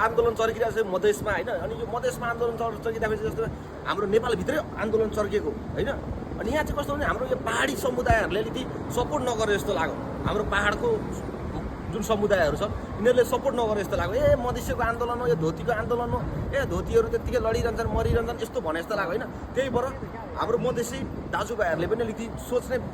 आन्दोलन चर्किरहेको छ मधेसमा होइन। अनि यो मधेसमा आन्दोलन चर्किँदाखेरि जस्तो हाम्रो नेपालभित्रै आन्दोलन चर्किएको होइन। अनि यहाँ चाहिँ कस्तो भने हाम्रो यो पहाडी समुदायहरूले अलिकति सपोर्ट नगरे जस्तो लाग्यो। हाम्रो पहाडको जुन समुदायहरू छन् यिनीहरूले सपोर्ट नगरे जस्तो लाग्यो। ए मधेसीको आन्दोलन हो, यो धोतीको आन्दोलन हो, ए धोतीहरू त्यत्तिकै लडिरहन्छन् मरिरहन्छन् यस्तो भने जस्तो लाग्यो होइन। त्यही भएर हाम्रो मधेसी दाजुभाइहरूले पनि अलिकति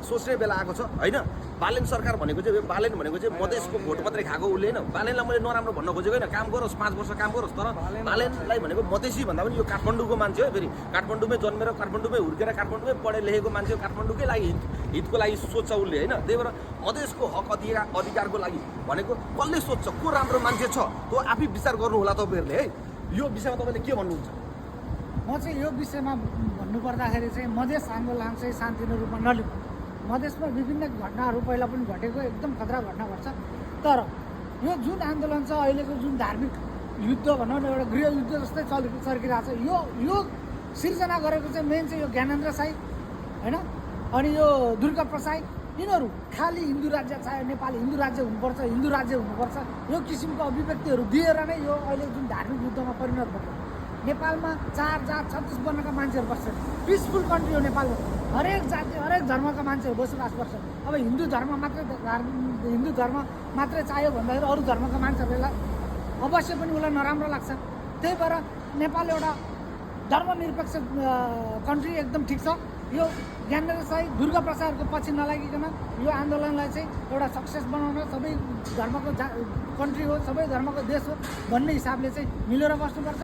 सोच्ने बेला आएको छ होइन। बालेन सरकार भनेको चाहिँ बालेन भनेको चाहिँ मधेसको भोट मात्रै खाएको उसले होइन। बालेनलाई मैले नराम्रो भन्न खोजेको होइन, काम गरोस् 5 वर्ष काम गरोस्, तर बालेनलाई भनेको मधेसी भन्दा पनि यो काठमाडौँको मान्छे हो। फेरि काठमाडौँमै जन्मेर काठमाडौँमै हुर्केर काठमाडौँमै पढे लेखेको मान्छे हो। काठमाडौँकै लागि हितको लागि सोच्छ उसले होइन। त्यही भएर मधेसको हक अधिकारको लागि भनेको कसले सोध्छ, को राम्रो मान्छे छ त्यो आफै विचार गर्नु होला तपाईँहरूले है। यो विषयमा तपाईँले के भन्नुहुन्छ? म चाहिँ यो विषयमा भन्नुपर्दाखेरि चाहिँ मधेस आन्दोलन चाहिँ शान्तिपूर्ण रूपमा नलिउँ। मधेसमा विभिन्न घटनाहरू पहिला पनि घटेको एकदम खतरा घटना घट्छ। तर यो जुन आन्दोलन छ अहिलेको जुन धार्मिक युद्ध भनौँ न, एउटा गृहयुद्ध जस्तै चर्किरहेको छ। यो सिर्जना गरेको चाहिँ मेन चाहिँ यो ज्ञानेन्द्र साई होइन, अनि यो दुर्गा प्रसाद, यिनीहरू खालि हिन्दू राज्य चाहे नेपाल हिन्दू राज्य हुनुपर्छ, हिन्दू राज्य हुनुपर्छ, यो किसिमको अभिव्यक्तिहरू दिएर नै यो अहिले जुन धार्मिक युद्धमा परिणत भयो। नेपालमा 4 जात 36 वर्णका मान्छेहरू बस्छन्। पिसफुल कन्ट्री हो नेपालमा, हरेक जाति हरेक धर्मका मान्छेहरू बसोबास गर्छन्। अब हिन्दू धर्म मात्रै चाहियो भन्दाखेरि अरू धर्मका मान्छेहरूलाई अवश्य पनि उसलाई नराम्रो लाग्छ। त्यही भएर नेपाल एउटा धर्मनिरपेक्ष कन्ट्री एकदम ठिक छ। यो ज्ञानेन्द्र साई दुर्गा प्रसादको पछि नलागिकन यो आन्दोलनलाई चाहिँ एउटा सक्सेस बनाउन, सबै धर्मको कन्ट्री हो, सबै धर्मको देश हो भन्ने हिसाबले चाहिँ मिलेर बस्नुपर्छ।